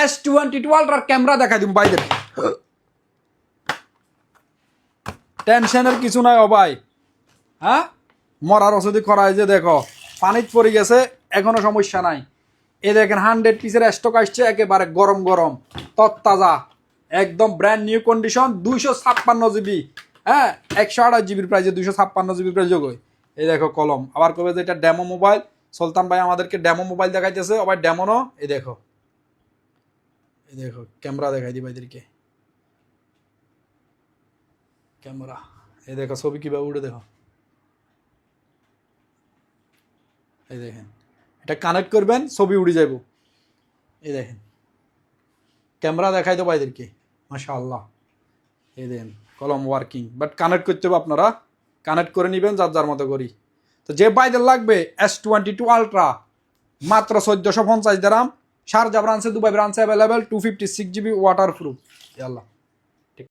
S22 আলট্রার camera দেখাই দিম ভাইদের, টেনশনের কিছু নাই ও ভাই। হ্যাঁ, মরার ওষুধি করাই যে দেখো পানিত পড়ে গেছে, এখনো সমস্যা নাই। এই দেখেন 100 পিসের স্টক আসছে, একেবারে গরম গরম তত্তাজা, একদম ব্র্যান্ড নিউ কন্ডিশন, 256 জিবি। হ্যাঁ, 128 জিবির প্রাইজে 256 জিবির প্রাইজ যোগ। এই দেখো কলম, আবার কবে যে এটা ডেমো মোবাইল, সুলতান ভাই আমাদেরকে ডেমো মোবাইল দেখাইতেছে, আবার ডেমো নো। এই দেখো, এই দেখো ক্যামেরা দেখাই দি ভাইদেরকে, ক্যামেরা, এই দেখো ছবি কিভাবে উঠে দেখো। এই দেখেন, এটা কানেক্ট করবেন ছবি উড়ে যাইব। এই দেখেন ক্যামেরা দেখাই তো ভাইদেরকে, মাশাআল্লাহ। এই দেখেন কলম ওয়ার্কিং, বাট কানেক্ট করতে হবে, আপনারা কানেক্ট করে নেবেন যার যার মতো করি। তো যে ভাইদের লাগবে S22 আলট্রা, মাত্র 1450 দিরহাম। শারজা ব্রাঞ্চে, দুবাই ব্রাঞ্চে অ্যাভেলেবেল, 256 জিবি ওয়াটার প্রুফ। আল্লাহ।